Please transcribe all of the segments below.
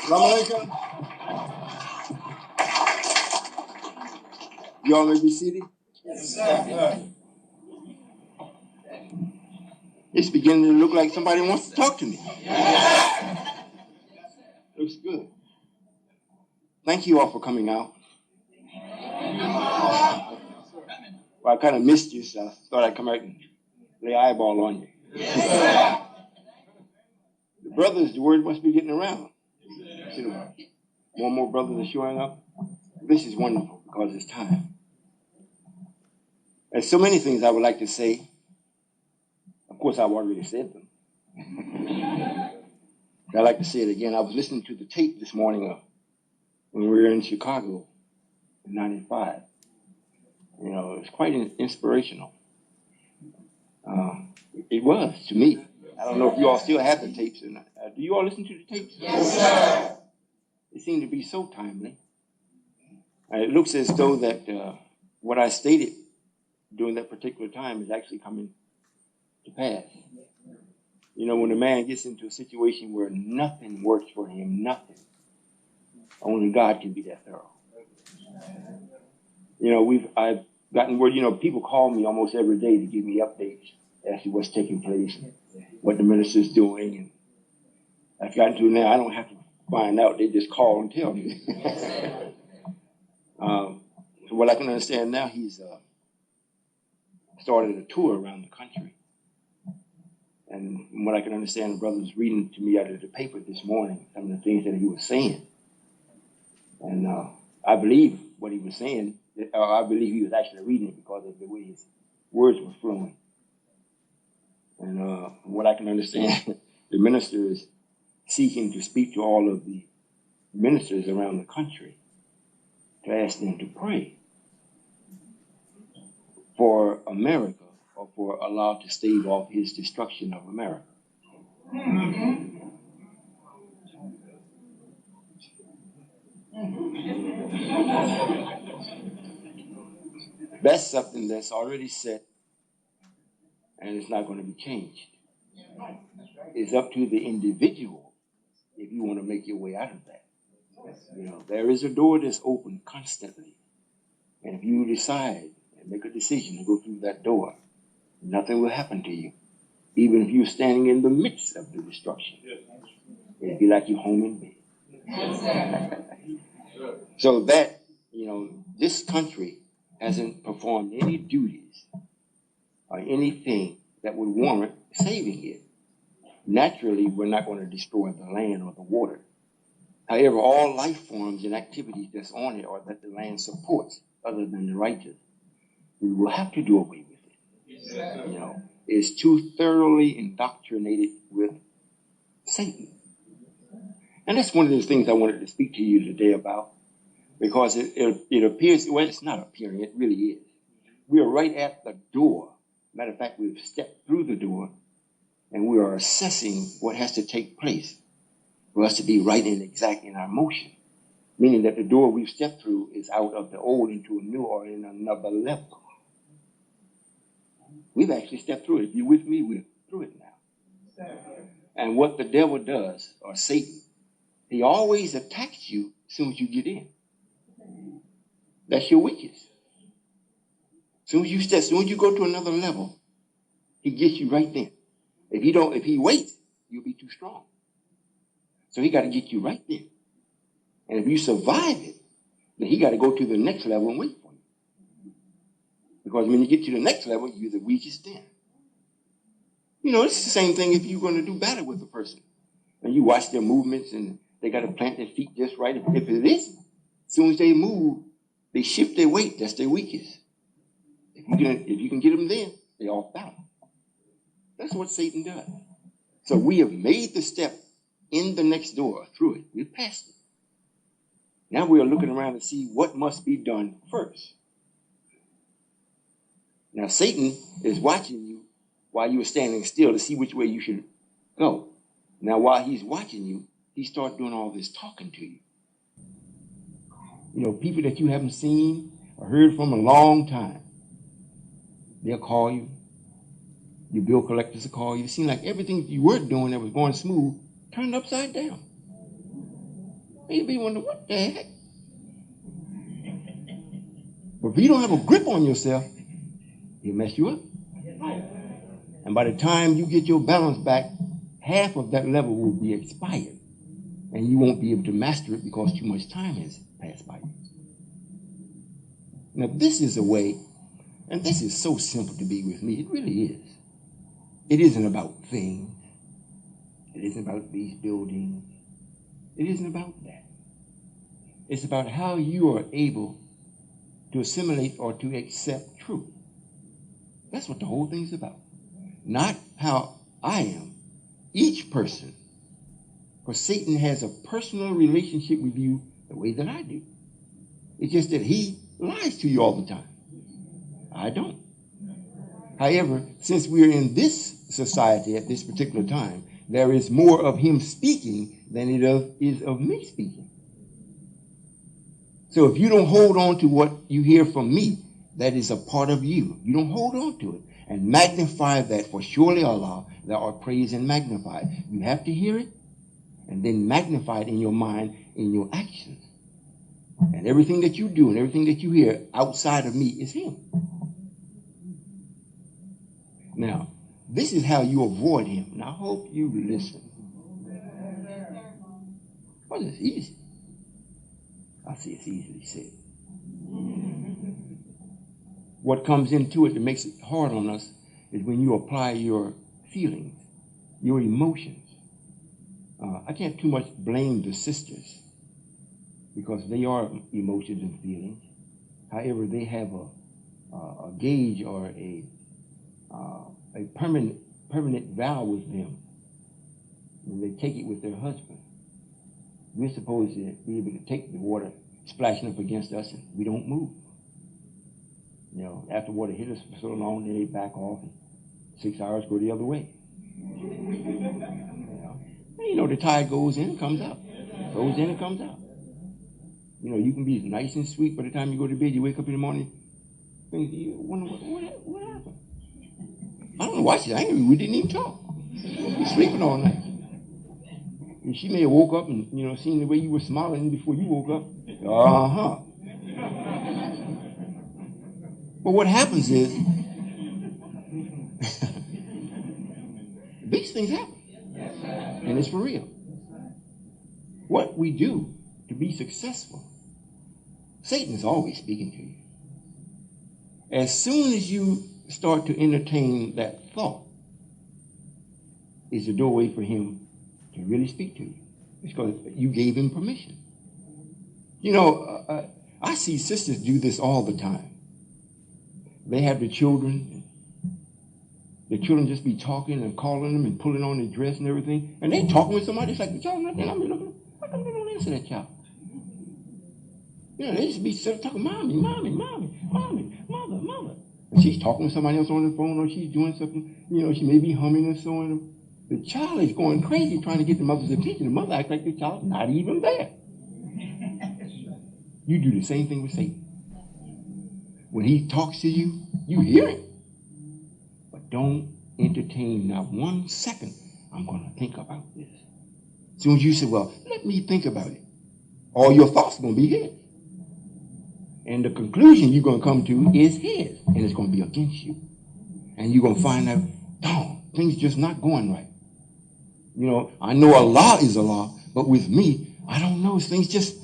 Assalamu You all may be seated. Yes, sir. It's beginning to look like somebody wants to talk to me. Looks good. Thank you all for coming out. Well, I kind of missed you, so I thought I'd come out and lay eyeball on you. The brothers, the word must be getting around. See, more and more brothers are showing up. This is wonderful because it's time. There's so many things I would like to say. Of course, I've already said them. I'd like to say it again. I was listening to the tape this morning when we were in Chicago in 95. You know, it was quite inspirational. It was to me. I don't know if you all still have the tapes or not. Do you all listen to the tapes? Yes, sir. They seem to be so timely. It looks as though that what I stated during that particular time is actually coming to pass. You know, when a man gets into a situation where nothing works for him, nothing, only God can be that thorough. You know, I've gotten word, you know, people call me almost every day to give me updates as to what's taking place and what the minister's doing. And I've gotten to now, I don't have to find out, they just call and tell me. So what I can understand now, he's started a tour around the country. And from what I can understand, the brother was reading to me out of the paper this morning, some of the things that he was saying. And I believe what he was saying. I believe he was actually reading it because of the way his words were flowing. And from what I can understand, the minister is seeking to speak to all of the ministers around the country to ask them to pray for America, or for Allah to stave off his destruction of America. That's something that's already set, and it's not going to be changed. It's up to the individual if you want to make your way out of that. You know, there is a door that's open constantly, and if you decide and make a decision to go through that door, nothing will happen to you, even if you're standing in the midst of the destruction. It'd be like you're home in bed. So that, you know, this country hasn't performed any duties or anything that would warrant saving it. Naturally, we're not going to destroy the land or the water. However, all life forms and activities that's on it or that the land supports, other than the righteous, we will have to do away with it. You know, it's too thoroughly indoctrinated with Satan. And that's one of the things I wanted to speak to you today about, because it appears, well, it's not appearing, it really is. We are right at the door. Matter of fact, we've stepped through the door, and we are assessing what has to take place for us to be right and exact in our motion, meaning that the door we've stepped through is out of the old into a new or in another level. We've actually stepped through it. If you're with me, we're through it now. And what the devil does, or Satan, he always attacks you as soon as you get in. That's your weakest. As soon as you go to another level, he gets you right there. If he waits, you'll be too strong. So he got to get you right there. And if you survive it, then he got to go to the next level and wait for you. Because when you get to the next level, you're the weakest then. You know, it's the same thing if you're going to do battle with a person. And you watch their movements and they got to plant their feet just right. If it isn't, as soon as they move, they shift their weight. That's their weakest. If you can get them then, they're off balance. That's what Satan does. So we have made the step in the next door, through it. We've passed it. Now we are looking around to see what must be done first. Now Satan is watching you while you are standing still to see which way you should go. Now while he's watching you, he starts doing all this talking to you. You know, people that you haven't seen or heard from a long time, they'll call you. Your bill collectors will call you. It seems like everything you were doing that was going smooth turned upside down. You'll be wondering, what the heck? But if you don't have a grip on yourself, he'll mess you up. And by the time you get your balance back, half of that level will be expired. And you won't be able to master it because too much time has passed by you. Now, this is a way, and this is so simple to be with me. It really is. It isn't about things. It isn't about these buildings. It isn't about that. It's about how you are able to assimilate or to accept truth. That's what the whole thing's about. Not how I am. Each person. For Satan has a personal relationship with you the way that I do. It's just that he lies to you all the time. I don't. However, since we're in this society at this particular time, there is more of him speaking than it is of me speaking. So if you don't hold on to what you hear from me, that is a part of you. You don't hold on to it and magnify that, for surely Allah, thou art praised and magnified. You have to hear it and then magnify it in your mind, in your actions. And everything that you do and everything that you hear outside of me is him. Now, this is how you avoid him. And I hope you listen. Well, it's easy. I see it's easily said. What comes into it that makes it hard on us is when you apply your feelings, your emotions. I can't too much blame the sisters because they are emotions and feelings. However, they have a gauge or a permanent vow with them. And they take it with their husband. We're supposed to be able to take the water splashing up against us and we don't move. You know, after water hit us for so long, then they back off and 6 hours go the other way. You know, the tide goes in and comes out. Goes in and comes out. You know, you can be nice and sweet by the time you go to bed. You wake up in the morning, you wonder, what happened? I don't know why she's angry. We didn't even talk. We sleeping all night. And she may have woke up and, you know, seen the way you were smiling before you woke up. Uh-huh. But what happens is, these things happen. And it's for real. What we do to be successful, Satan is always speaking to you. As soon as you start to entertain that thought, is the doorway for him to really speak to you. It's because you gave him permission. You know, I see sisters do this all the time. They have the children. The children just be talking and calling them and pulling on their dress and everything. And they talking with somebody. It's like the child not there. I mean, looking, how come they don't answer that child? You know, they just be talking, mommy, mommy, mommy, mommy, mother, mother. And she's talking with somebody else on the phone or she's doing something. You know, she may be humming or so on. The child is going crazy trying to get the mother's attention. The mother acts like the child's not even there. You do the same thing with Satan. When he talks to you, you hear it. But don't entertain not 1 second. I'm going to think about this. As soon as you say, well, let me think about it, all your thoughts are going to be his. And the conclusion you're going to come to is his. And it's going to be against you. And you're going to find out, darn, things just not going right. You know, I know Allah is Allah, but with me, I don't know. Things just...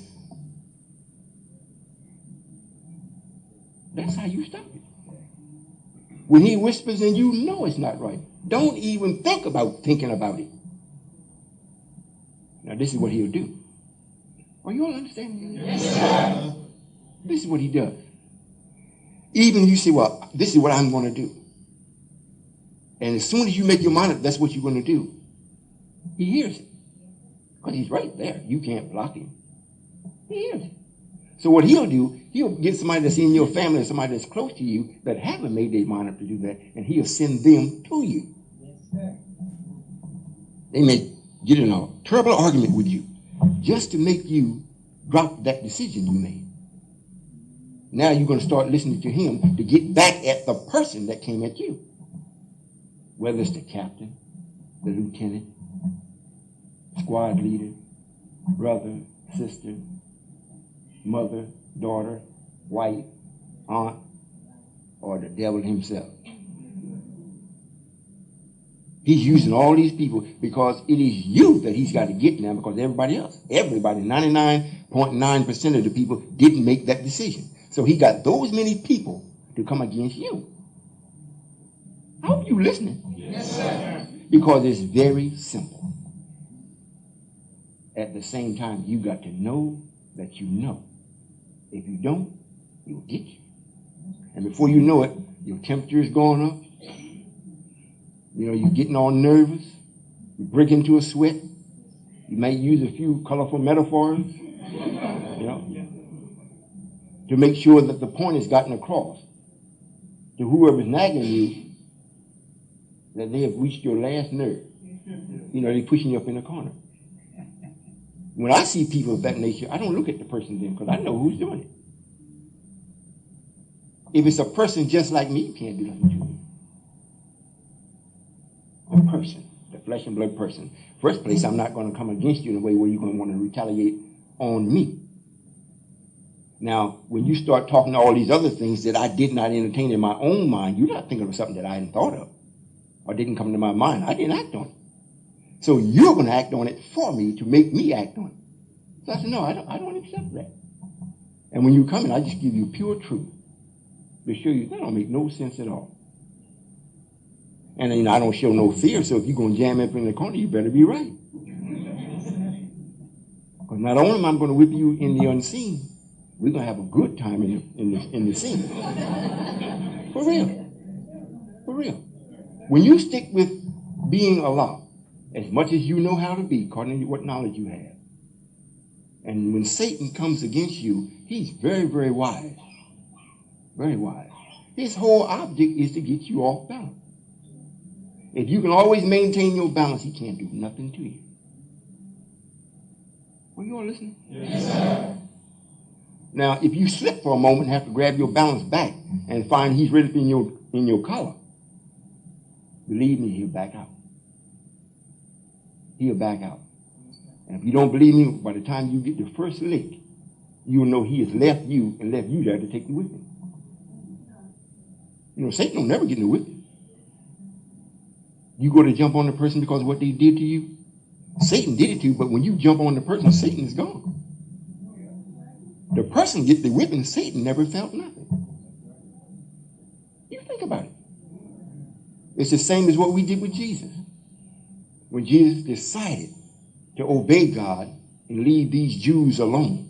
That's how you stop it. When he whispers and you know it's not right, don't even think about thinking about it. Now, this is what he'll do. Are you all understanding? Yes, sir. This is what he does. Even you say, well, this is what I'm going to do. And as soon as you make your mind up, that's what you're going to do. He hears it. Because he's right there. You can't block him. He hears it. So what he'll do, he'll get somebody that's in your family or somebody that's close to you that haven't made their mind up to do that, and he'll send them to you. Yes, sir. They may get in a terrible argument with you just to make you drop that decision you made. Now you're going to start listening to him to get back at the person that came at you. Whether it's the captain, the lieutenant, squad leader, brother, sister, mother, daughter, wife, aunt, or the devil himself. He's using all these people because it is you that he's got to get now, because everybody, 99.9% of the people didn't make that decision. So he got those many people to come against you. I hope you're listening. Yes, sir. Because it's very simple. At the same time, you got to know that you know. If you don't, he'll get you. And before you know it, your temperature is going up. You know, you're getting all nervous. You break into a sweat. You may use a few colorful metaphors, you know, to make sure that the point is gotten across to whoever's nagging you, that they have reached your last nerve. You know, they're pushing you up in the corner. When I see people of that nature, I don't look at the person then, because I know who's doing it. If it's a person just like me, you can't do nothing to me. A person, the flesh and blood person. First place, I'm not going to come against you in a way where you're going to want to retaliate on me. Now, when you start talking all these other things that I did not entertain in my own mind, you're not thinking of something that I hadn't thought of or didn't come to my mind. I didn't act on it. So you're going to act on it for me to make me act on it. So I said, no, I don't accept that. And when you come in, I just give you pure truth to show you that don't make no sense at all. And you know, I don't show no fear, so if you're going to jam up in the corner, you better be right. Because not only am I going to whip you in the unseen, we're going to have a good time in the scene. For real. For real. When you stick with being Allah, as much as you know how to be, according to what knowledge you have, and when Satan comes against you, he's very, very wise. Very wise. His whole object is to get you off balance. If you can always maintain your balance, he can't do nothing to you. Are you all listening? Yes, sir. Now, if you slip for a moment and have to grab your balance back and find he's right up in your collar, believe me, he'll back out. He'll back out. And if you don't believe me, by the time you get the first lick, you'll know he has left you and left you there to take the whipping. You know, Satan will never get in the whipping. You go to jump on the person because of what they did to you. Satan did it to you, but when you jump on the person, Satan is gone. The person gets the whipping, Satan never felt nothing. You think about it. It's the same as what we did with Jesus. When Jesus decided to obey God and leave these Jews alone,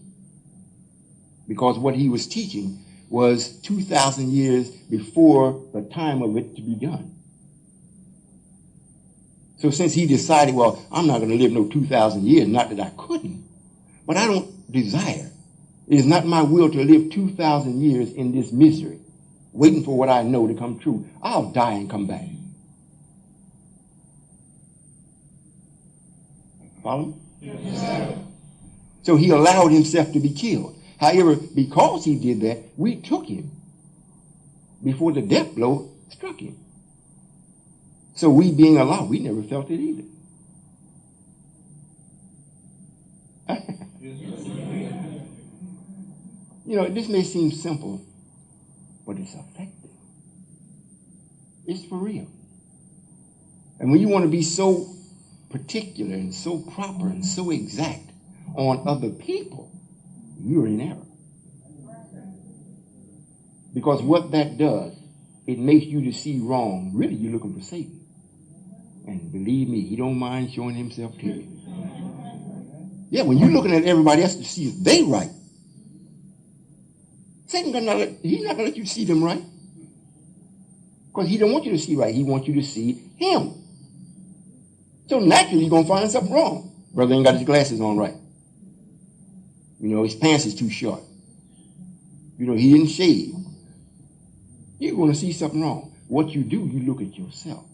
because what he was teaching was 2,000 years before the time of it to be done. So since he decided, well, I'm not going to live no 2,000 years, not that I couldn't, but I don't desire. It is not my will to live 2,000 years in this misery, waiting for what I know to come true. I'll die and come back. Follow? Yes, so he allowed himself to be killed. However, because he did that, we took him before the death blow struck him. So we being alive, we never felt it either. You know, this may seem simple, but it's effective. It's for real. And when you want to be so particular and so proper and so exact on other people, you're in error. Because what that does, it makes you to see wrong. Really, you're looking for Satan. And believe me, he don't mind showing himself to you. Yeah, when you're looking at everybody else to see if they right, Satan he's not going to let you see them right. Because he don't want you to see right. He wants you to see him. So naturally, you're going to find something wrong. Brother ain't got his glasses on right. You know, his pants is too short. You know, he didn't shave. You're going to see something wrong. What you do, you look at yourself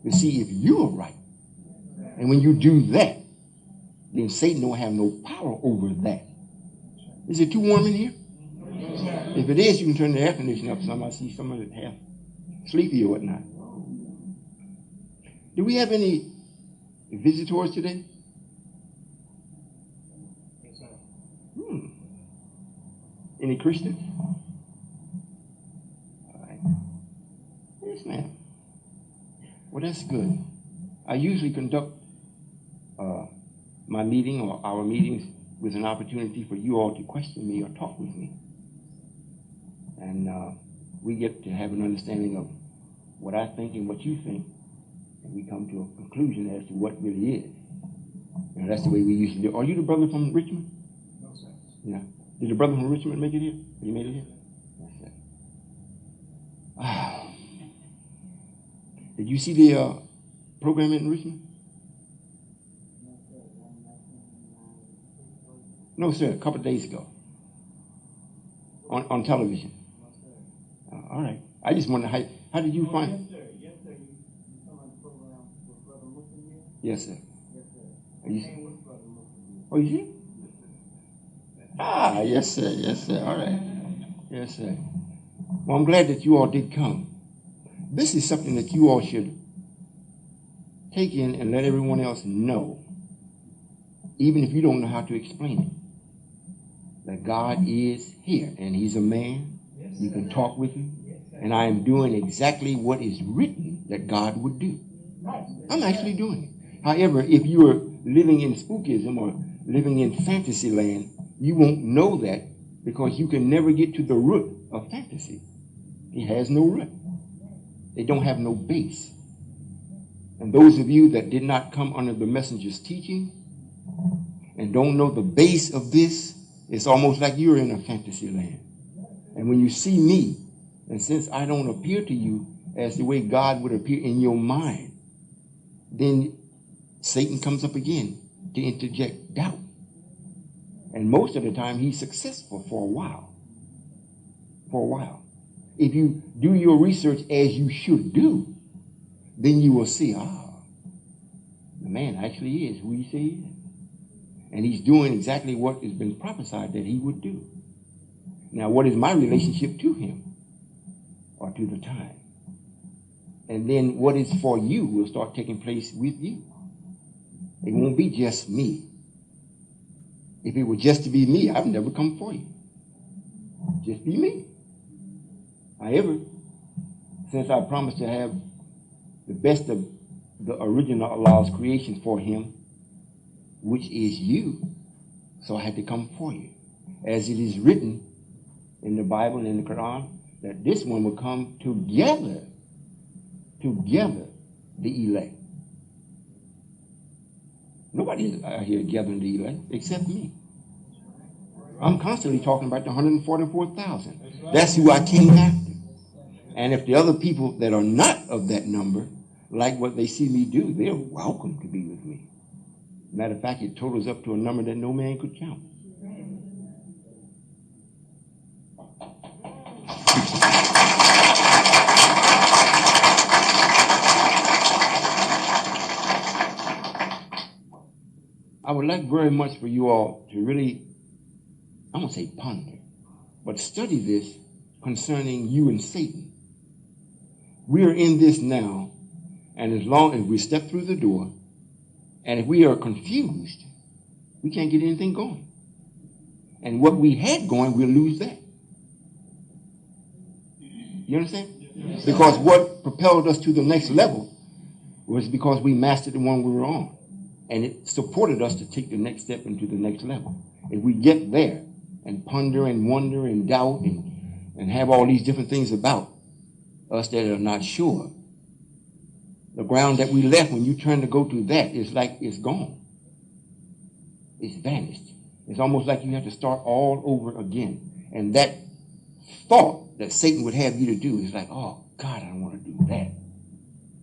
to see if you're right. And when you do that, then Satan don't have no power over that. Is it too warm in here? If it is, you can turn the air conditioning up some. I see some of it half sleepy or whatnot. Do we have any visitors today? Any Christians? All right. Yes, ma'am. Well, that's good. I usually conduct my meeting or our meetings with an opportunity for you all to question me or talk with me. And we get to have an understanding of what I think and what you think, and we come to a conclusion as to what really is. And that's the way we usually do. Are you the brother from Richmond? No, sir. Yeah. Did the brother from Richmond make it here? He made it here? That's it. Did you see the program in Richmond? No, sir. A couple of days ago. On television. All right. I just wonder how did you find? Yes, sir. You come on the program with Brother Muslim here? Yes, sir. Yes, sir. Are you? Came with Brother Muslim. Oh, you see? Ah, yes, sir. Yes, sir. All right. Yes, sir. Well, I'm glad that you all did come. This is something that you all should take in and let everyone else know, even if you don't know how to explain it, that God is here and he's a man. You can talk with him. And I am doing exactly what is written that God would do. I'm actually doing it. However, if you are living in spookism or living in fantasy land, you won't know that because you can never get to the root of fantasy. It has no root. They don't have no base. And those of you that did not come under the messenger's teaching and don't know the base of this, it's almost like you're in a fantasy land. And when you see me, and since I don't appear to you as the way God would appear in your mind, then Satan comes up again to interject doubt. And most of the time, he's successful for a while. For a while. If you do your research as you should do, then you will see, the man actually is who he says he is. And he's doing exactly what has been prophesied that he would do. Now, what is my relationship to him or to the time? And then what is for you will start taking place with you. It won't be just me. If it were just to be me, I've never come for you. Just be me. However, since I promised to have the best of the original Allah's creation for him, which is you, so I had to come for you. As it is written in the Bible and in the Quran, that this one will come together, the elect. Nobody is out here gathering the elect except me. I'm constantly talking about the 144,000. That's who I came after. And if the other people that are not of that number like what they see me do, they're welcome to be with me. Matter of fact, it totals up to a number that no man could count. I would like very much for you all to really, I'm going to say ponder, but study this concerning you and Satan. We are in this now, and as long as we step through the door, and if we are confused, we can't get anything going. And what we had going, we'll lose that. You understand? Yes. Because what propelled us to the next level was because we mastered the one we were on. And it supported us to take the next step into the next level. If we get there and ponder and wonder and doubt and have all these different things about us that are not sure, the ground that we left when you turn to go to that is like it's gone. It's vanished. It's almost like you have to start all over again. And that thought that Satan would have you to do is like, oh, God, I don't want to do that.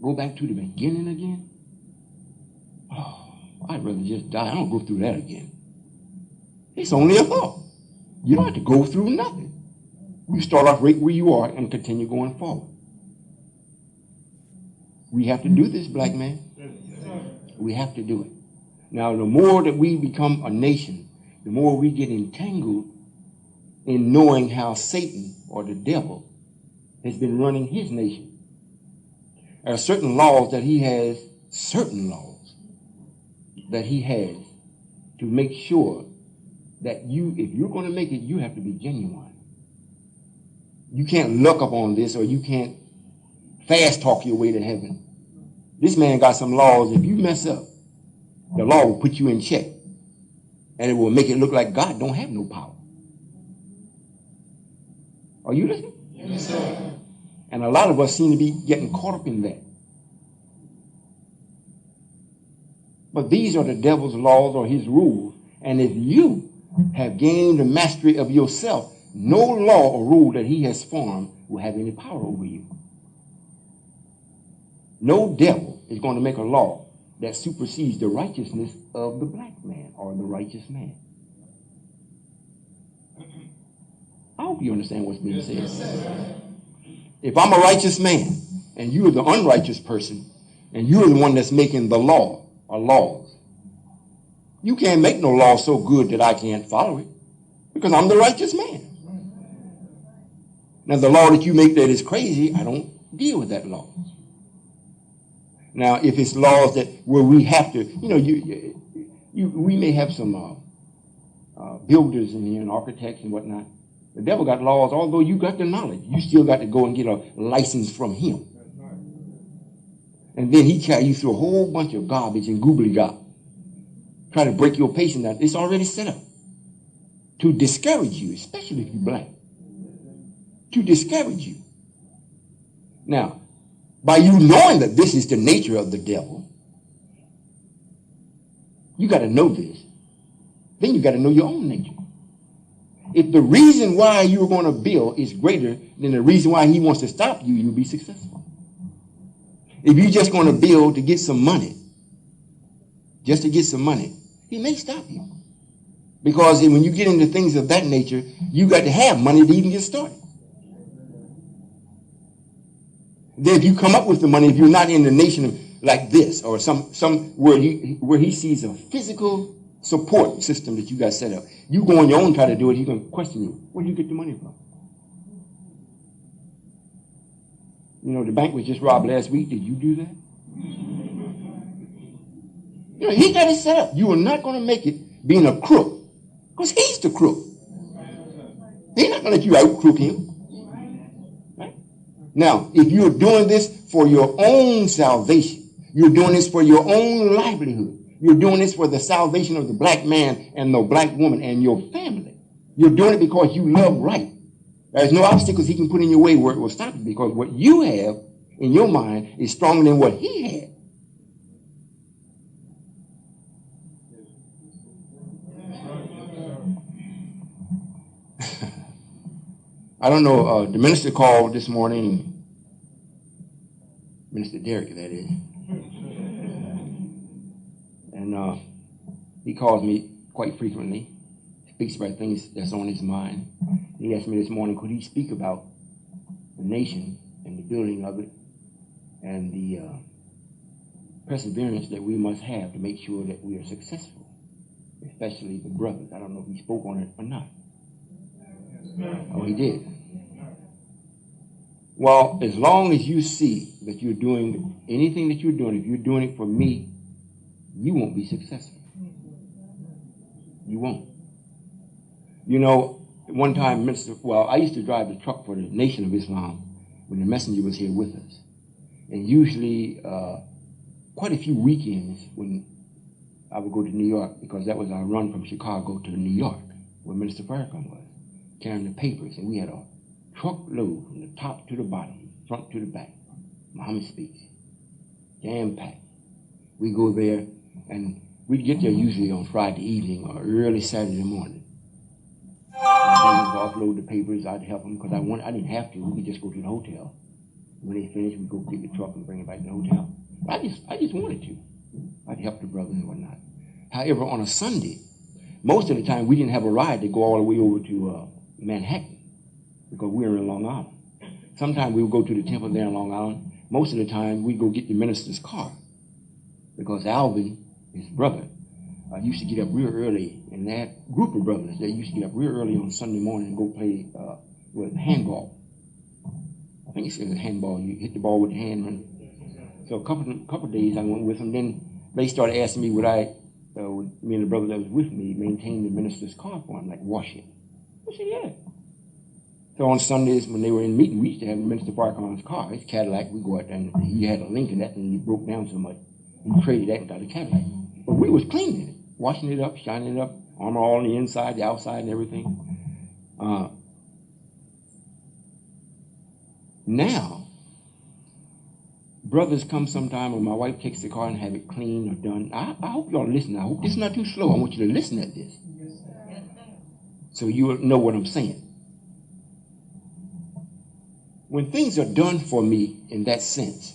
Go back to the beginning again? Oh, I'd rather just die. I don't go through that again. It's only a thought. You don't have to go through nothing. You start off right where you are and continue going forward. We have to do this, black man. We have to do it. Now, the more that we become a nation, the more we get entangled in knowing how Satan or the devil has been running his nation. There are certain laws that he has, to make sure that if you're going to make it, you have to be genuine. You can't look up on this, or you can't fast talk your way to heaven. This man got some laws. If you mess up, the law will put you in check, and it will make it look like God don't have no power. Are you listening? Yes, sir. And a lot of us seem to be getting caught up in that. But these are the devil's laws or his rules. And if you have gained the mastery of yourself, no law or rule that he has formed will have any power over you. No devil is going to make a law that supersedes the righteousness of the black man or the righteous man. I hope you understand what's being said. Yes, If I'm a righteous man and you're the unrighteous person and you're the one that's making the law or laws, you can't make no law so good that I can't follow it because I'm the righteous man. Now, the law that you make that is crazy, I don't deal with that law. Now, if it's laws that where we have to, we may have some builders in here and architects and whatnot. The devil got laws, although you got the knowledge, you still got to go and get a license from him. And then he carry you through a whole bunch of garbage and goobly gob. Try to break your patience out. It's already set up to discourage you, especially if you're black. To discourage you. Now, by you knowing that this is the nature of the devil, you got to know this. Then you got to know your own nature. If the reason why you're going to build is greater than the reason why he wants to stop you, you'll be successful. If you're just going to build to get some money, just to get some money, he may stop you. Because when you get into things of that nature, you got to have money to even get started. Then if you come up with the money, if you're not in the nation like this, or some where he sees a physical support system that you got set up, you go on your own, try to do it, he's going to question you. Where do you get the money from? The bank was just robbed last week. Did you do that? He got it set up. You are not going to make it being a crook, because he's the crook. He's not going to let you out crook him. Right? Now, if you're doing this for your own salvation, you're doing this for your own livelihood, you're doing this for the salvation of the black man and the black woman and your family. You're doing it because you love right. There's no obstacles he can put in your way where it will stop you, because what you have in your mind is stronger than what he had. I don't know, the minister called this morning, Minister Derrick, that is. And he calls me quite frequently, speaks about things that's on his mind. He asked me this morning, could he speak about the nation and the building of it and the perseverance that we must have to make sure that we are successful, especially the brothers. I don't know if he spoke on it or not. Oh, he did. Well, as long as you see that you're doing anything that you're doing, if you're doing it for me, you won't be successful. You won't. One time, I used to drive the truck for the Nation of Islam when the messenger was here with us. And usually, quite a few weekends when I would go to New York, because that was our run from Chicago to New York, where Minister Farrakhan was, carrying the papers. And we had a truckload from the top to the bottom, front to the back. Muhammad Speaks. Jam-packed. We go there, and we'd get there usually on Friday evening or early Saturday morning. And then we'd offload the papers. I'd help them because I didn't have to. We could just go to the hotel. When they finished, we'd go get the truck and bring it back to the hotel. I just wanted to. I'd help the brothers and whatnot. However, on a Sunday, most of the time we didn't have a ride to go all the way over to Manhattan because we were in Long Island. Sometimes we would go to the temple there in Long Island. Most of the time we'd go get the minister's car because Alvin, his brother, used to get up real early, and that group of brothers, they used to get up real early on Sunday morning and go play with handball. I think it's handball. You hit the ball with the hand. So a couple of days I went with them. Then they started asking me would I, me and the brother that was with me, maintain the minister's car for him, like wash it. I said, yeah. So on Sundays when they were in meeting, we used to have Minister Farrakhan's car. His Cadillac. We go out there and he had a Lincoln that and he broke down so much. He traded that and got a Cadillac. But we was cleaning it, washing it up, shining it up, armor all on the inside, the outside, and everything. Now, brothers come sometime when my wife takes the car and have it cleaned or done. I hope y'all listen. I hope this is not too slow. I want you to listen at this, so you will know what I'm saying. When things are done for me in that sense,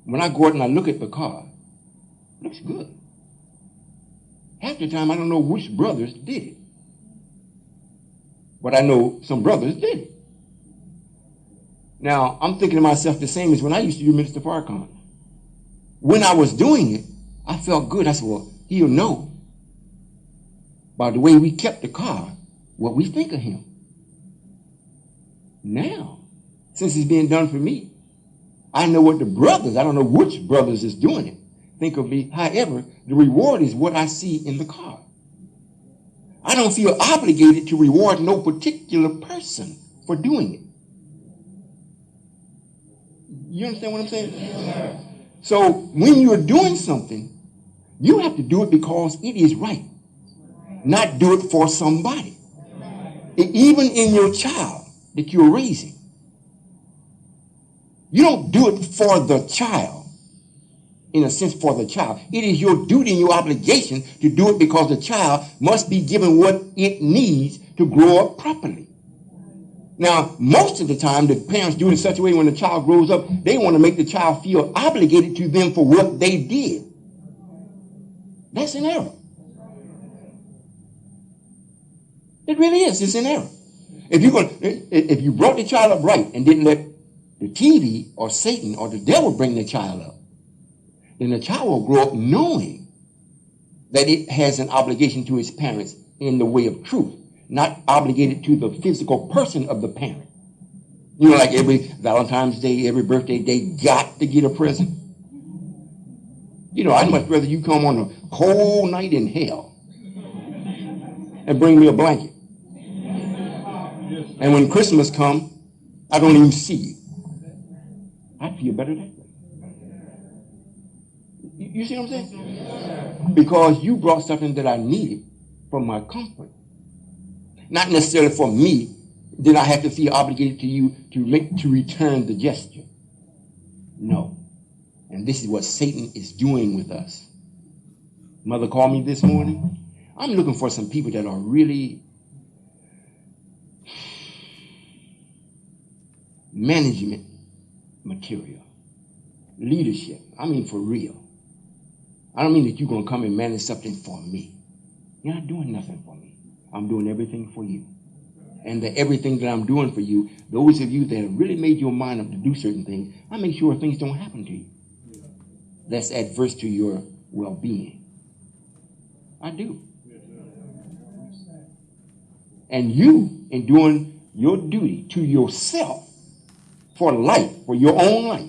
when I go out and I look at the car, it looks good. Half the time I don't know which brothers did it, but I know some brothers did it. Now, I'm thinking to myself the same as when I used to do Minister Farrakhan. When I was doing it, I felt good. I said, well, he'll know by the way we kept the car what we think of him. Now, since it's being done for me, I know what the brothers, I don't know which brothers is doing it, think of me. However, the reward is what I see in the car. I don't feel obligated to reward no particular person for doing it. You understand what I'm saying? Yes. So when you're doing something, you have to do it because it is right, not do it for somebody. Even in your child that you're raising, you don't do it for the child, in a sense for the child. It is your duty and your obligation to do it because the child must be given what it needs to grow up properly. Now, most of the time, the parents do it in such a way when the child grows up, they want to make the child feel obligated to them for what they did. That's an error. It really is. It's an error. If you brought the child up right and didn't let the TV or Satan or the devil bring the child up, then the child will grow up knowing that it has an obligation to its parents in the way of truth, not obligated to the physical person of the parent. You know, like every Valentine's Day, every birthday, they got to get a present. You know, I'd much rather you come on a cold night in hell and bring me a blanket. And when Christmas comes, I don't even see you. I feel better that way. You see what I'm saying? Because you brought something that I needed for my comfort. Not necessarily for me, then I have to feel obligated to you to return the gesture. No. And this is what Satan is doing with us. Mother called me this morning. I'm looking for some people that are really management material, leadership. I mean for real. I don't mean that you're going to come and manage something for me. You're not doing nothing for me. I'm doing everything for you. And the everything that I'm doing for you, those of you that have really made your mind up to do certain things, I make sure things don't happen to you that's adverse to your well-being. I do. And you, in doing your duty to yourself for life, for your own life,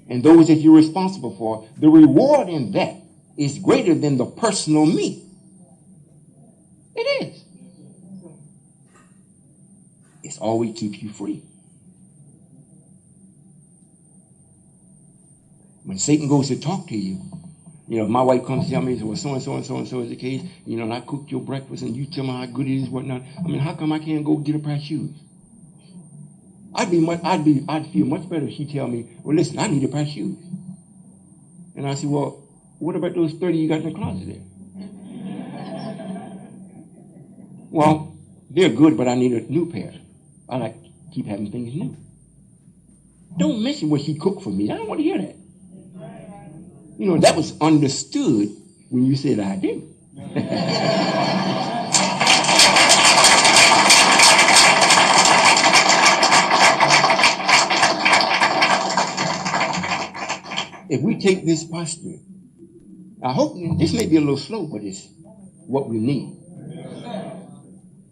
and those that you're responsible for, the reward in that is greater than the personal me. It is. It always keeps you free. When Satan goes to talk to you, you know, if my wife comes to tell me, well, so-and-so and so-and-so is the case, you know, and I cooked your breakfast and you tell me how good it is, whatnot. I mean, how come I can't go get a pair of shoes? I'd feel much better if she tell me, well, listen, I need a pair of shoes. And I said, well, what about those 30 you got in the closet there? Well, they're good, but I need a new pair. I like to keep having things new. Don't mention what she cooked for me. I don't want to hear that. You know, that was understood when you said I do. If we take this posture, I hope this may be a little slow, but it's what we need.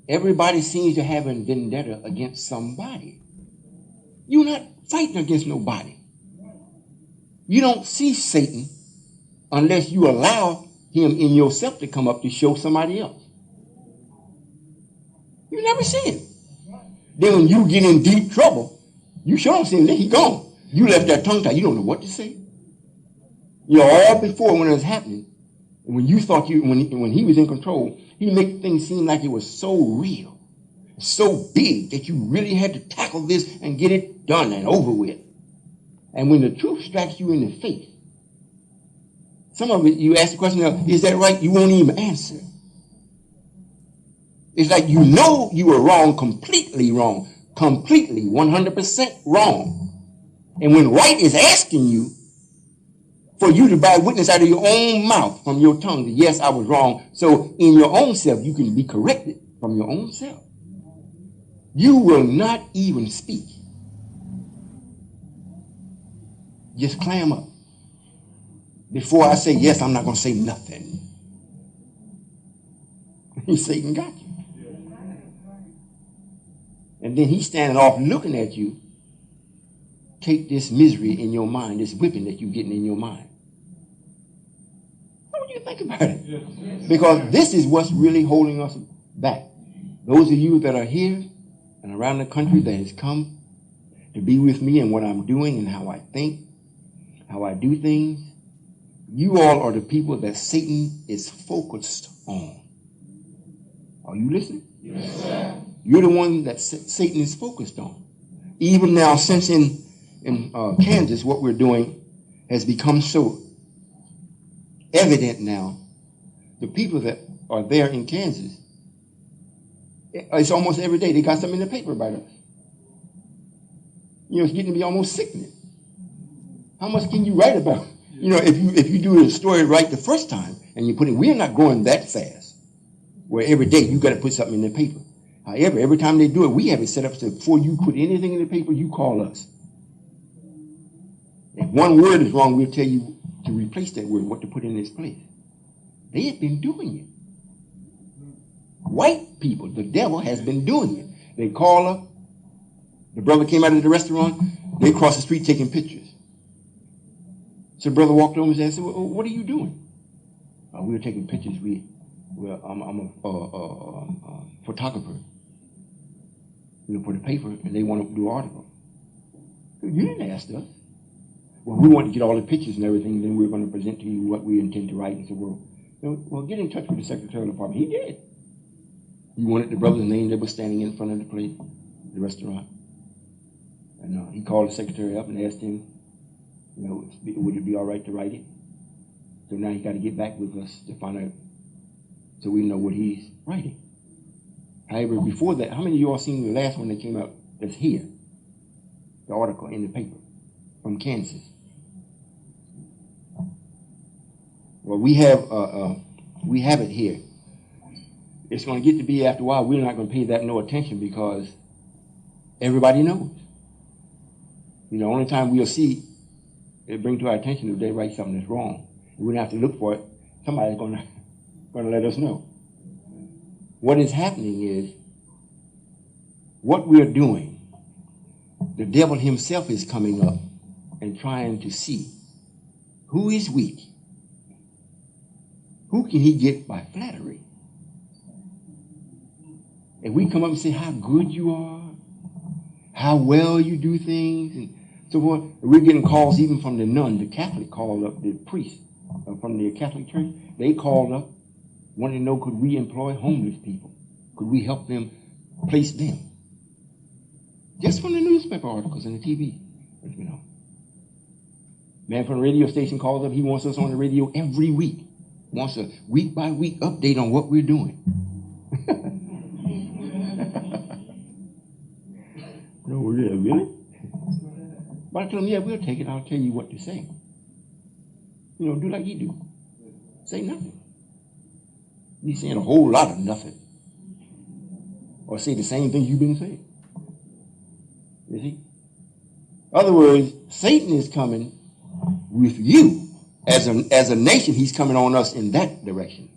Everybody seems to have a vendetta against somebody. You're not fighting against nobody. You don't see Satan unless you allow him in yourself to come up to show somebody else. You never see him. Then when you get in deep trouble, you sure don't see him. He gone. You left that tongue tied. You don't know what to say. You know, all before when it was happening, when you thought when he was in control, he made things seem like it was so real, so big that you really had to tackle this and get it done and over with. And when the truth strikes you in the face, some of it, you ask the question, is that right? You won't even answer. It's like you know you were wrong, completely 100% wrong. And when right is asking you for you to bear witness out of your own mouth, from your tongue, that yes, I was wrong. So in your own self, you can be corrected from your own self. You will not even speak. Just clam up. Before I say yes, I'm not going to say nothing. Satan got you. And then he's standing off looking at you. Take this misery in your mind, this whipping that you're getting in your mind. What would you think about it? Because this is what's really holding us back. Those of you that are here and around the country that has come to be with me and what I'm doing and how I think, how I do things, you all are the people that Satan is focused on. Are you listening? Yes, sir. You're the one that Satan is focused on. Even now, since in Kansas, what we're doing has become so evident now. The people that are there in Kansas, it's almost every day they got something in the paper about us. You know, it's getting to be almost sickening. How much can you write about? You know, if you do the story right the first time and you put it, we're not going that fast. Where every day you got to put something in the paper. However, every time they do it, we have it set up so before you put anything in the paper, you call us. If one word is wrong, we'll tell you to replace that word, what to put in its place. They have been doing it. White people, the devil has been doing it. They call up. The brother came out of the restaurant. They crossed the street taking pictures. So the brother walked over and said, well, what are you doing? We were taking pictures. I'm a photographer. You know, for the paper, and they want to do an article. You didn't ask us. Well, we want to get all the pictures and everything, and then we're going to present to you what we intend to write. And so, well, get in touch with the secretarial department. He did. He wanted the brother's name that was standing in front of the place, the restaurant. And he called the secretary up and asked him, you know, would it be all right to write it? So now he got to get back with us to find out, so we know what he's writing. However, before that, how many of you all seen the last one that came out that's here? The article in the paper from Kansas. Well, we have it here. It's going to get to be after a while, we're not going to pay that no attention because everybody knows. You know, only time we'll see it bring to our attention if they write something that's wrong. We don't have to look for it. Somebody's going to let us know. What is happening is what we're doing. The devil himself is coming up and trying to see who is weak. Who can he get by flattery? If we come up and say how good you are, how well you do things, and so forth, we're getting calls even from the nun, the Catholic called up, the priest from the Catholic Church. They called up, wanted to know, could we employ homeless people? Could we help them, place them? Just from the newspaper articles and the TV. You know. Man from the radio station calls up, he wants us on the radio every week. Wants a week by week update on what we're doing. No, yeah, really? But I told him, yeah, we'll take it. I'll tell you what to say. You know, do like you do. Say nothing. He's saying a whole lot of nothing. Or say the same thing you've been saying. You see? In other words, Satan is coming with you. As a nation, he's coming on us in that direction.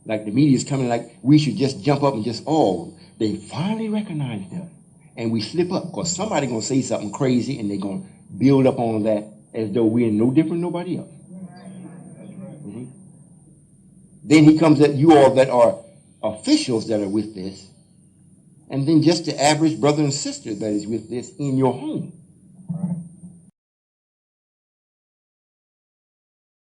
Like the media is coming like we should just jump up and just, they finally recognized us. And we slip up because somebody's going to say something crazy and they're going to build up on that as though we're no different than nobody else. Mm-hmm. Then he comes at you all that are officials that are with this. and then just the average brother and sister that is with this in your home.